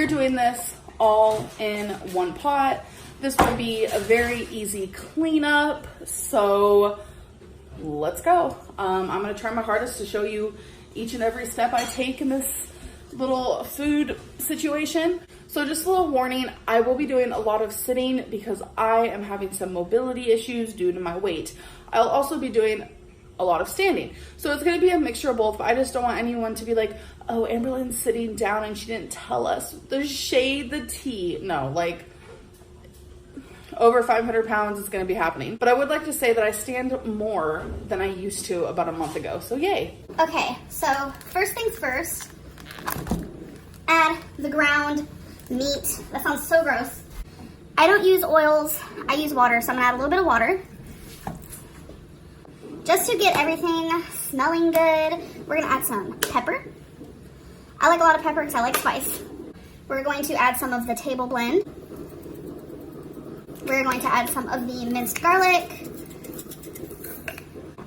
We're doing this all in one pot. This would be a very easy cleanup, so let's go. I'm gonna try my hardest to show you each and every step I take in this little food situation. So just a little warning, I will be doing a lot of sitting because I am having some mobility issues due to my weight. I'll also be doing a lot of standing. So it's gonna be a mixture of both, but I just don't want anyone to be like, oh, Amberlynn's sitting down and she didn't tell us. The shade, the tea. No, like over 500 pounds is gonna be happening. But I would like to say that I stand more than I used to about a month ago, so yay. Okay, so first things first, add the ground meat. That sounds so gross. I don't use oils, I use water, so I'm gonna add a little bit of water. Just to get everything smelling good, we're gonna add some pepper. I like a lot of pepper because I like spice. We're going to add some of the table blend. We're going to add some of the minced garlic.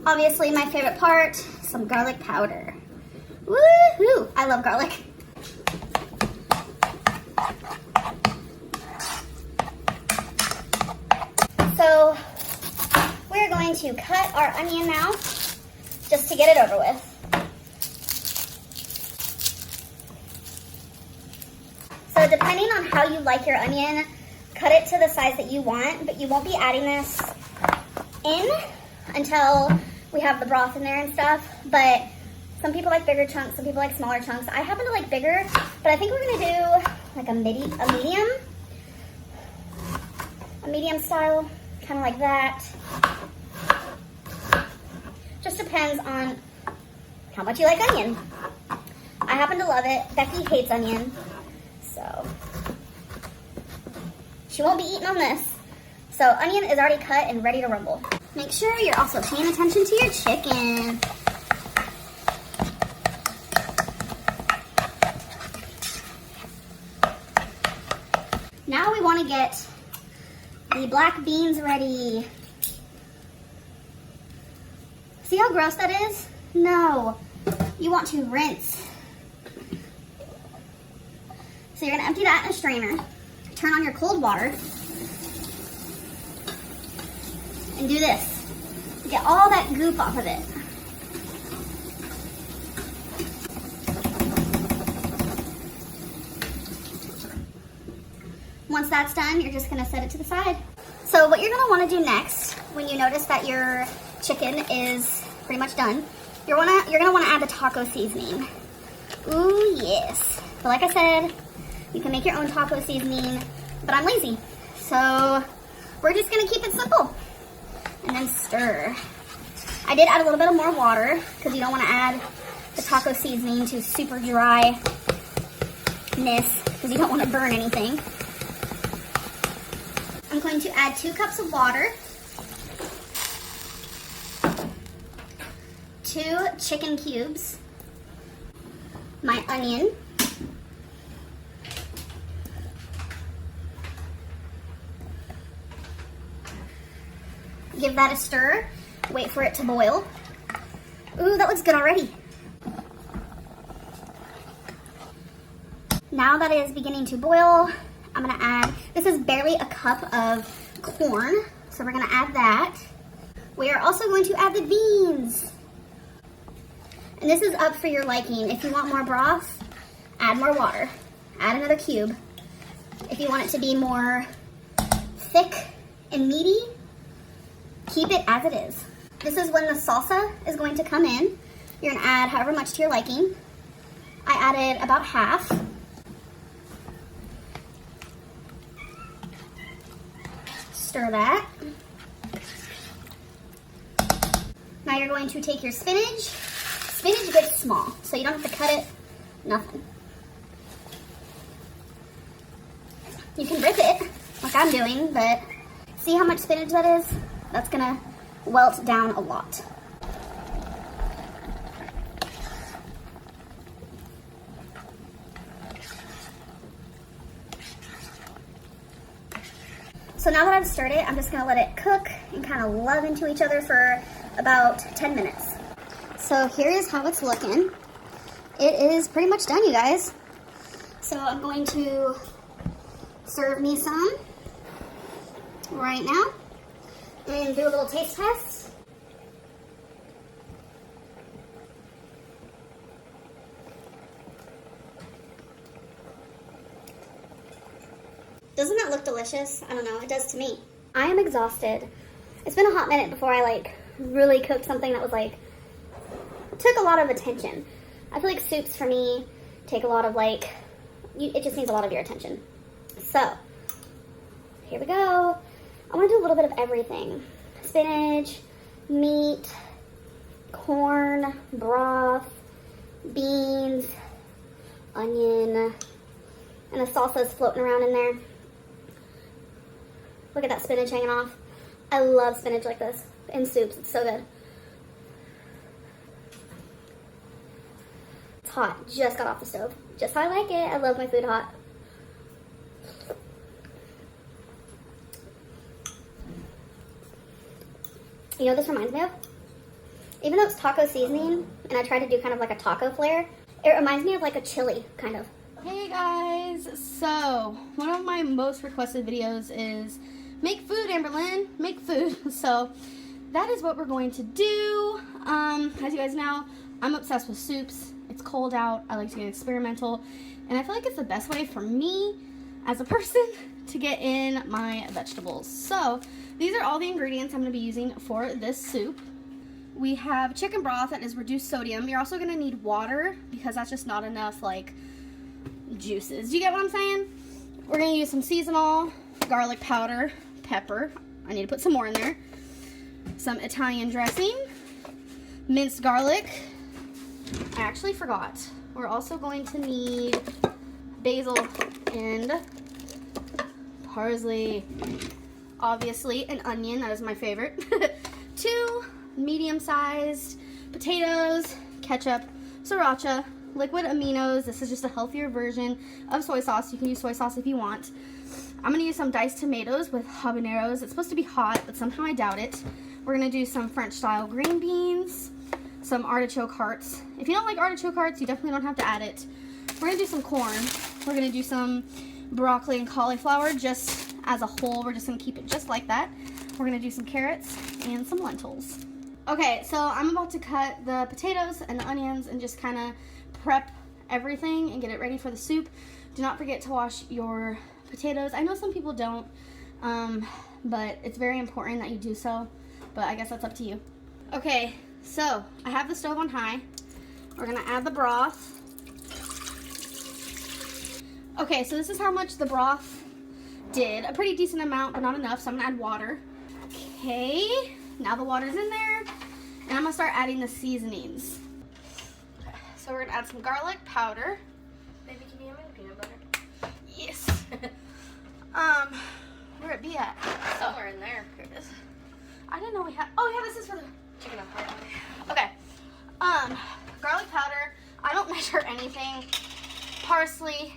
Obviously my favorite part, some garlic powder. Woohoo! I love garlic. So we're going to cut our onion now, just to get it over with. So depending on how you like your onion, cut it to the size that you want, but you won't be adding this in until we have the broth in there and stuff. But some people like bigger chunks, some people like smaller chunks. I happen to like bigger, but I think we're gonna do like a medium style, kind of like that. Just depends on how much you like onion. I happen to love it. Becky hates onion, so she won't be eating on this. So onion is already cut and ready to rumble. Make sure you're also paying attention to your chicken. Now we want to get the black beans ready. See how gross that is? No, you want to rinse. So you're gonna empty that in a strainer, turn on your cold water, and do this. Get all that goop off of it. Once that's done, you're just gonna set it to the side. So what you're gonna wanna do next, when you notice that your chicken is pretty much done, you're gonna wanna add the taco seasoning. Ooh, yes. So like I said, you can make your own taco seasoning, but I'm lazy. So we're just gonna keep it simple. And then stir. I did add a little bit of more water because you don't wanna add the taco seasoning to super dryness because you don't wanna burn anything. I'm going to add 2 cups of water, 2 chicken cubes, my onion, give that a stir, wait for it to boil. Ooh, that looks good already. Now that it is beginning to boil, I'm gonna add, this is barely a cup of corn, so we're gonna add that. We are also going to add the beans. And this is up for your liking. If you want more broth, add more water. Add another cube. If you want it to be more thick and meaty, keep it as it is. This is when the salsa is going to come in. You're gonna add however much to your liking. I added about half. Stir that. Now you're going to take your spinach. Spinach gets small, so you don't have to cut it, nothing. You can rip it, like I'm doing, but see how much spinach that is? That's gonna welt down a lot. So now that I've stirred it, I'm just gonna let it cook and kind of love into each other for about 10 minutes. So here is how it's looking. It is pretty much done, you guys. So I'm going to serve me some right now and do a little taste test. Doesn't that look delicious? I don't know, it does to me. I am exhausted. It's been a hot minute before I like really cooked something that was like, took a lot of attention. I feel like soups for me take a lot of like, it just needs a lot of your attention. So, here we go. I want to do a little bit of everything. Spinach, meat, corn, broth, beans, onion, and the salsa is floating around in there. Look at that spinach hanging off. I love spinach like this in soups. It's so good. It's hot. Just got off the stove. Just how I like it. I love my food hot. You know what this reminds me of? Even though it's taco seasoning, and I try to do kind of like a taco flair, it reminds me of like a chili, kind of. Hey guys, so one of my most requested videos is make food, Amberlynn, make food. So that is what we're going to do. As you guys know, I'm obsessed with soups. It's cold out. I like to get experimental, and I feel like it's the best way for me as a person to get in my vegetables. So these are all the ingredients I'm going to be using for this soup. We have chicken broth that is reduced sodium. You're also going to need water because that's just not enough like juices. Do you get what I'm saying? We're going to use some seasonal garlic powder, pepper. I need to put some more in there. Some Italian dressing, minced garlic. I actually forgot. We're also going to need basil and parsley. Obviously, an onion. That is my favorite. 2 medium-sized potatoes, ketchup, sriracha, liquid aminos. This is just a healthier version of soy sauce. You can use soy sauce if you want. I'm going to use some diced tomatoes with habaneros. It's supposed to be hot, but somehow I doubt it. We're going to do some French-style green beans, some artichoke hearts. If you don't like artichoke hearts, you definitely don't have to add it. We're going to do some corn. We're going to do some broccoli and cauliflower just as a whole. We're just going to keep it just like that. We're going to do some carrots and some lentils. Okay, so I'm about to cut the potatoes and the onions and just kind of prep everything and get it ready for the soup. Do not forget to wash your potatoes. I know some people don't, but it's very important that you do so, but I guess that's up to you. Okay, so I have the stove on high. We're gonna add the broth. Okay, so this is how much the broth did. A pretty decent amount, but not enough, so I'm gonna add water. Okay, now the water's in there, and I'm gonna start adding the seasonings. So we're gonna add some garlic powder. Maybe can you have any peanut butter? Yes. Where it be at? Somewhere in there. Here it is. I didn't know we had. Oh yeah, this is for the Chicken Alfredo. Okay. Garlic powder. I don't measure anything. Parsley.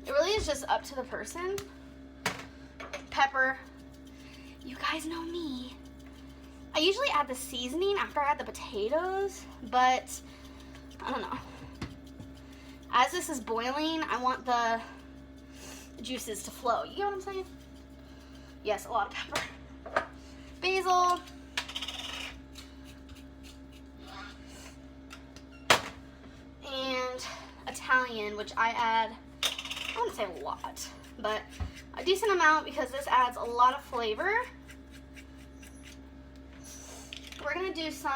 It really is just up to the person. Pepper. You guys know me. I usually add the seasoning after I add the potatoes, but I don't know. As this is boiling, I want the juices to flow. You get what I'm saying? Yes, a lot of pepper. Basil. And Italian, which I add, I wouldn't say a lot, but a decent amount because this adds a lot of flavor. We're gonna do some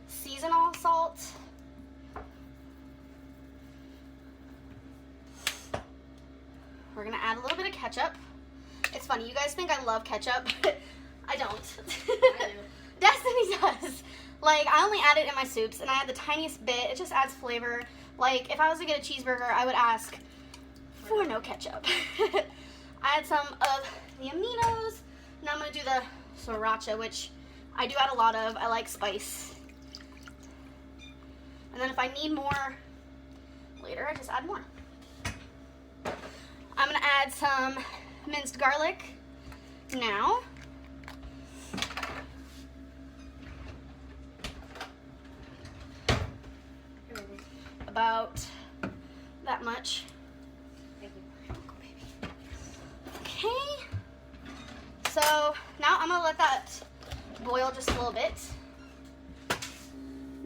seasonal salt. We're gonna add a little bit of ketchup. It's funny, you guys think I love ketchup. I don't. I do. Destiny does. Like, I only add it in my soups, and I add the tiniest bit. It just adds flavor. Like, if I was to get a cheeseburger, I would ask for no ketchup. I add some of the aminos. Now I'm gonna do the sriracha, which I do add a lot of. I like spice. And then if I need more later, I just add more. I'm gonna add some minced garlic now. about that much. Okay. So now I'm gonna let that boil just a little bit.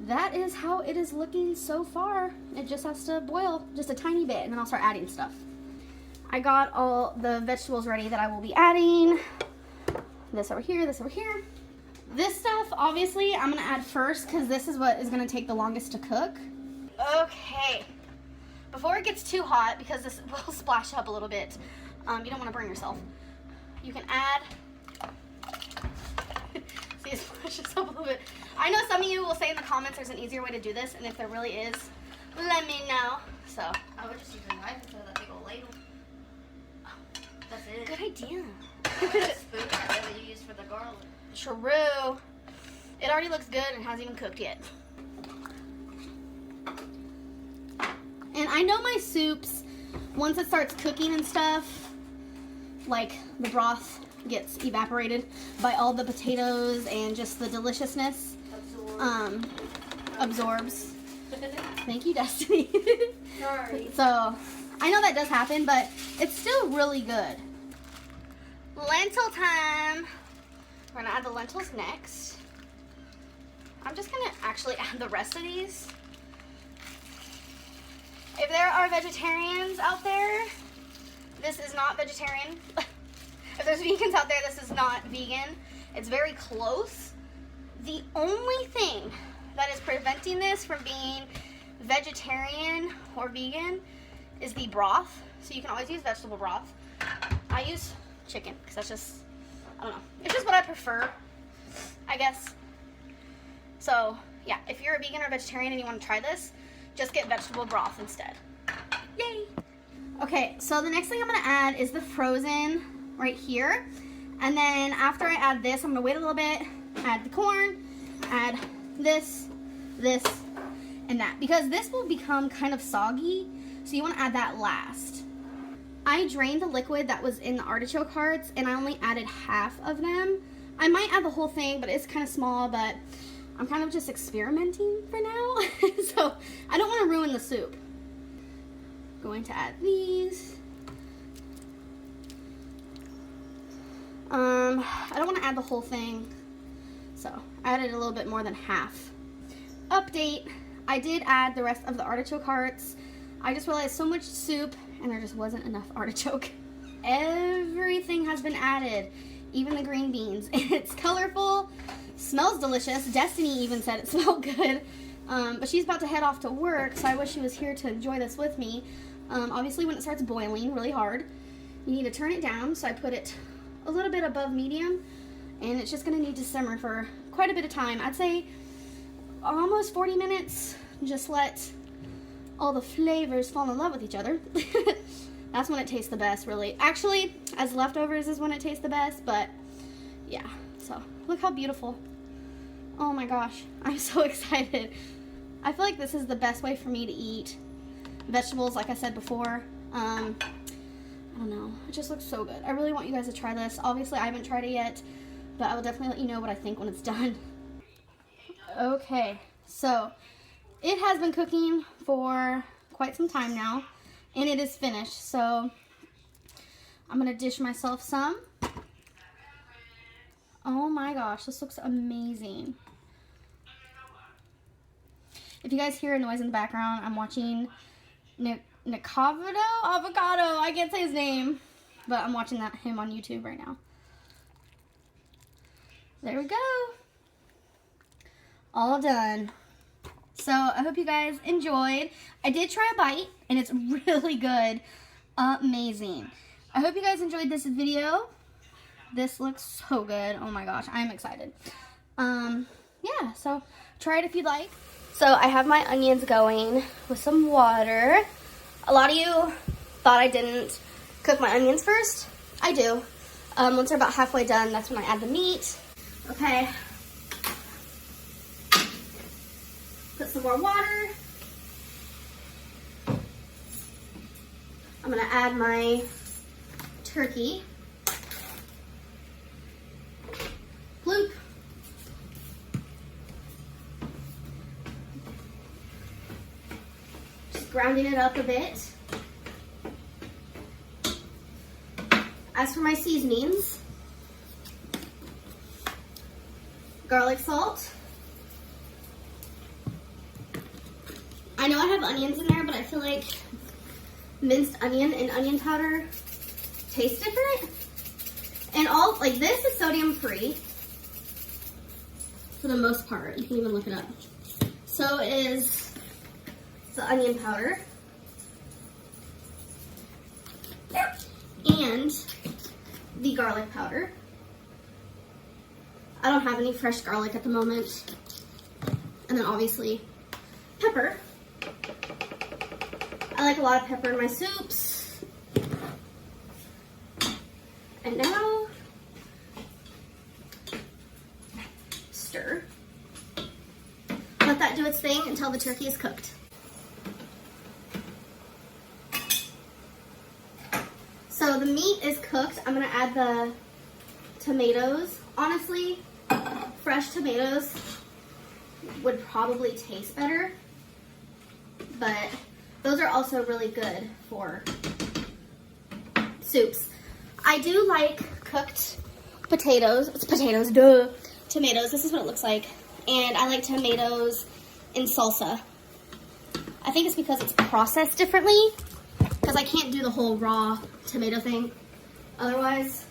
That is how it is looking so far. It just has to boil just a tiny bit and then I'll start adding stuff. I got all the vegetables ready that I will be adding. This over here, this over here. This stuff, obviously, I'm gonna add first because this is what is gonna take the longest to cook. Okay. Before it gets too hot, because this will splash up a little bit, you don't wanna burn yourself. You can add, see it splashes up a little bit. I know some of you will say in the comments there's an easier way to do this, and if there really is, let me know. So, I would just use a knife instead of that big old ladle. Oh, that's it. good idea. That spoon right there that you use for the garlic. True. It already looks good and hasn't even cooked yet. And I know my soups, once it starts cooking and stuff, like the broth gets evaporated by all the potatoes and just the deliciousness absorbs. Thank you, Destiny. Sorry. So I know that does happen, but it's still really good. Lentil time. We're gonna add the lentils next. I'm just gonna actually add the rest of these. If there are vegetarians out there, this is not vegetarian. If there's vegans out there, this is not vegan. It's very close. The only thing that is preventing this from being vegetarian or vegan is the broth. So you can always use vegetable broth. I use chicken because that's just, I don't know. It's just what I prefer, I guess. So yeah, if you're a vegan or vegetarian and you want to try this, just get vegetable broth instead. Yay! Okay, so the next thing I'm gonna add is the frozen right here. And then after I add this, I'm gonna wait a little bit, add the corn, add this, and that. Because this will become kind of soggy, so you wanna add that last. I drained the liquid that was in the artichoke hearts and I only added half of them. I might add the whole thing, but it's kind of small, but I'm kind of just experimenting for now. So I don't want to ruin the soup. Going to add these. I don't want to add the whole thing, so I added a little bit more than half. Update, I did add the rest of the artichoke hearts. I just realized so much soup and there just wasn't enough artichoke. Everything has been added, even the green beans. It's colorful, smells delicious. Destiny even said it smelled good, but she's about to head off to work, so I wish she was here to enjoy this with me. Obviously when it starts boiling really hard, you need to turn it down, so I put it a little bit above medium, and it's just gonna need to simmer for quite a bit of time. I'd say almost 40 minutes. Just let all the flavors fall in love with each other. That's when it tastes the best, really. Actually, as leftovers is when it tastes the best, but yeah. So, look how beautiful. Oh my gosh, I'm so excited. I feel like this is the best way for me to eat vegetables, like I said before. I don't know, it just looks so good. I really want you guys to try this. Obviously, I haven't tried it yet, but I will definitely let you know what I think when it's done. Okay, so it has been cooking for quite some time now, and it is finished. So I'm gonna dish myself some. Oh my gosh, this looks amazing. If you guys hear a noise in the background, I'm watching Avocado. I can't say his name, but I'm watching him on YouTube right now. There we go. All done. So I hope you guys enjoyed. I did try a bite and it's really good. Amazing. I hope you guys enjoyed this video. This looks so good. Oh my gosh, I'm excited. Yeah, so try it if you'd like. So I have my onions going with some water. A lot of you thought I didn't cook my onions first. I do. Once they're about halfway done, that's when I add the meat. Okay. Put some more water. I'm gonna add my turkey. Bloop. grounding it up a bit. As for my seasonings, garlic salt. I know I have onions in there, but I feel like minced onion and onion powder taste different. And all, like, this is sodium free for the most part. You can even look it up. So is the onion powder. And the garlic powder. I don't have any fresh garlic at the moment. And then obviously pepper. I like a lot of pepper in my soups. And now, stir. Let that do its thing until the turkey is cooked. So the meat is cooked. I'm gonna add the tomatoes. Honestly, fresh tomatoes would probably taste better, but those are also really good for soups. I do like cooked potatoes. It's potatoes, duh. Tomatoes, this is what it looks like. And I like tomatoes in salsa. I think it's because it's processed differently, because I can't do the whole raw tomato thing otherwise.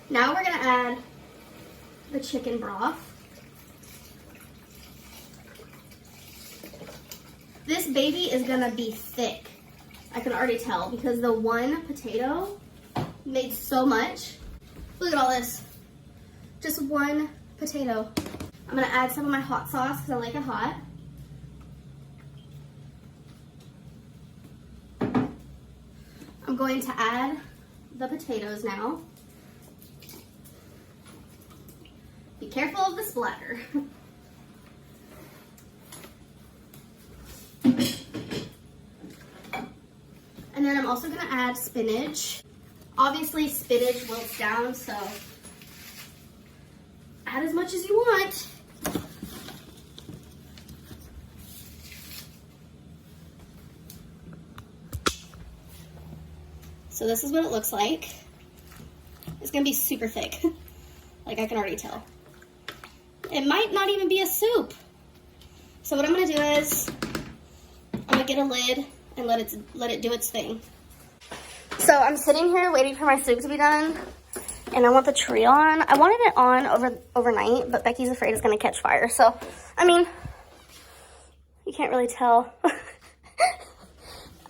Now we're gonna add the chicken broth. This baby is gonna be thick. I can already tell because the one potato made so much. Look at all this. Just one potato. I'm gonna add some of my hot sauce because I like it hot. I'm going to add the potatoes now. Be careful of the splatter. And then I'm also gonna add spinach. Obviously spinach wilts down, so add as much as you want. So this is what it looks like. It's gonna be super thick. Like I can already tell. It might not even be a soup. So what I'm gonna do is, I'm gonna get a lid and let it do its thing. So I'm sitting here waiting for my soup to be done, and I want the tree on. I wanted it on overnight, but Becky's afraid it's gonna catch fire. So, I mean, you can't really tell. Wait,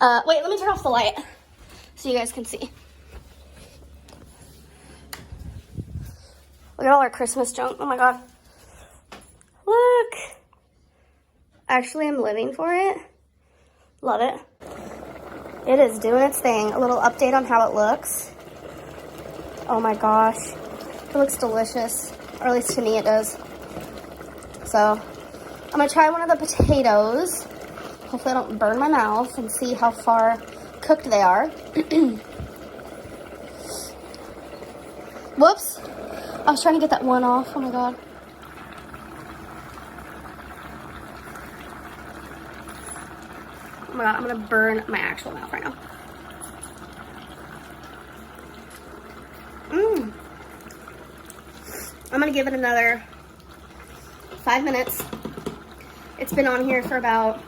let me turn off the light so you guys can see. Look at all our Christmas junk. Oh my God. Look. Actually, I'm living for it. Love it. It is doing its thing. A little update on how it looks. Oh my gosh. It looks delicious. Or at least to me it does. So, I'm going to try one of the potatoes. Hopefully I don't burn my mouth, and see how far cooked they are. Whoops. I was trying to get that one off. Oh my God. Oh my God, I'm gonna burn my actual mouth right now. I'm gonna give it another 5 minutes. It's been on here for about,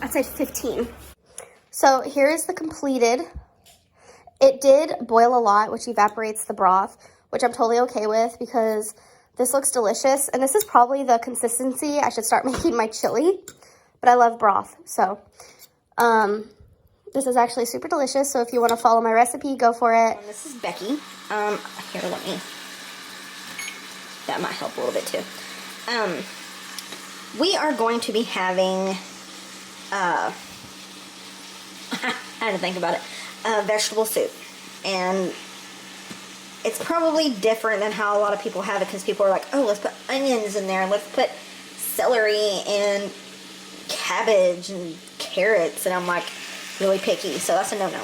I'd say 15. So here is the completed. It did boil a lot, which evaporates the broth, which I'm totally okay with because this looks delicious. And this is probably the consistency I should start making my chili. But I love broth, so this is actually super delicious. So if you want to follow my recipe, go for it. And this is Becky. Here, let me. That might help a little bit too. We are going to be having. I had to think about it. Vegetable soup, and it's probably different than how a lot of people have it because people are like, oh, let's put onions in there, let's put celery and cabbage and carrots, and I'm like really picky, so that's a no-no.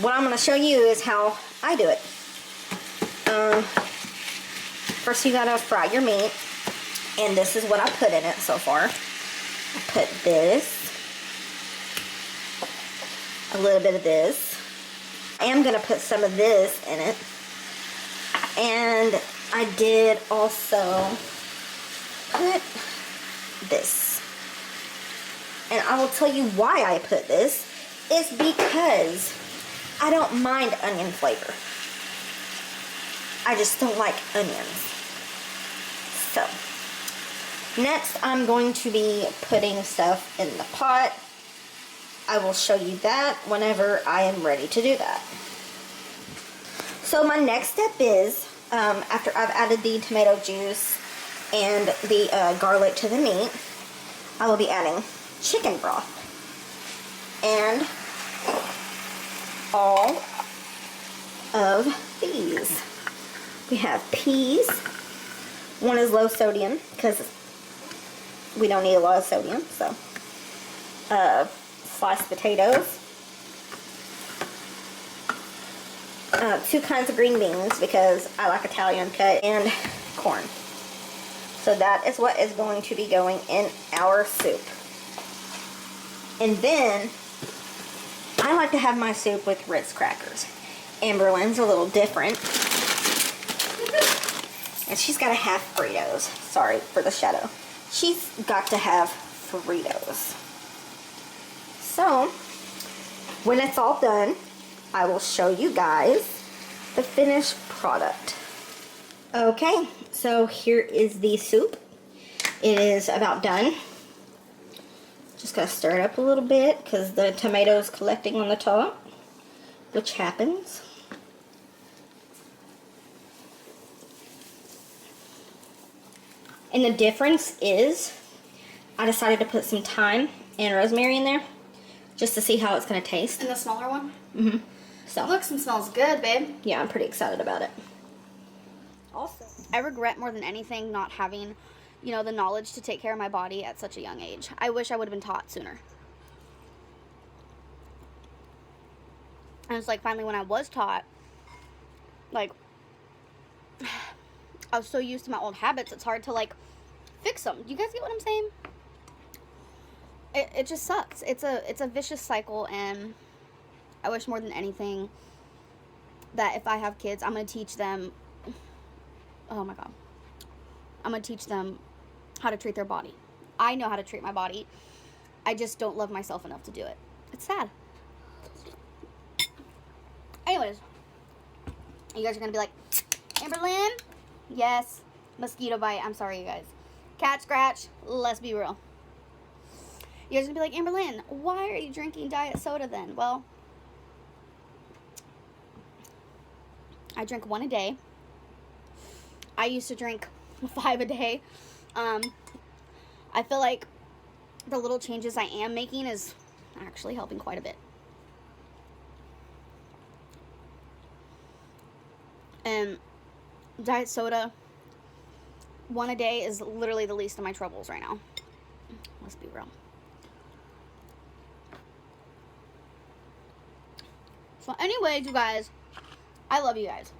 What I'm going to show you is how I do it. first you gotta fry your meat. And this is what I put in it so far. I put this. A little bit of this. I am gonna put some of this in it. And I did also put this. And I will tell you why I put this. It's because I don't mind onion flavor. I just don't like onions. So, next I'm going to be putting stuff in the pot. I will show you that whenever I am ready to do that. So my next step is, after I've added the tomato juice and the garlic to the meat, I will be adding chicken broth. And all of these. We have peas. One is low sodium because we don't need a lot of sodium. So, sliced potatoes. 2 kinds of green beans because I like Italian cut, and corn. So that is what is going to be going in our soup. And then I like to have my soup with Ritz crackers. Amberlynn's a little different. And she's got to have Fritos. Sorry for the shadow. She's got to have Fritos. So, when it's all done, I will show you guys the finished product. Okay, so here is the soup. It is about done. Just gotta stir it up a little bit because the tomato is collecting on the top, which happens. And the difference is I decided to put some thyme and rosemary in there just to see how it's gonna taste. And the smaller one? Mm-hmm. So, It looks and smells good, babe. yeah, I'm pretty excited about it. Also, I regret more than anything not having, you know, the knowledge to take care of my body at such a young age. I wish I would have been taught sooner. And it's like finally when I was taught, like, I was so used to my old habits, it's hard to, like, fix them. Do you guys get what I'm saying? It just sucks. It's a vicious cycle, and I wish more than anything that if I have kids, I'm going to teach them, oh my God, I'm going to teach them how to treat their body. I know how to treat my body. I just don't love myself enough to do it. It's sad. Anyways, you guys are going to be like, Amberlynn? Yes. Mosquito bite. I'm sorry, you guys. Cat scratch. Let's be real. You guys are going to be like, Amberlynn, why are you drinking diet soda then? Well, I drink 1 a day. I used to drink 5 a day. I feel like the little changes I am making is actually helping quite a bit. And diet soda, 1 a day is literally the least of my troubles right now. Let's be real. So anyways, you guys, I love you guys.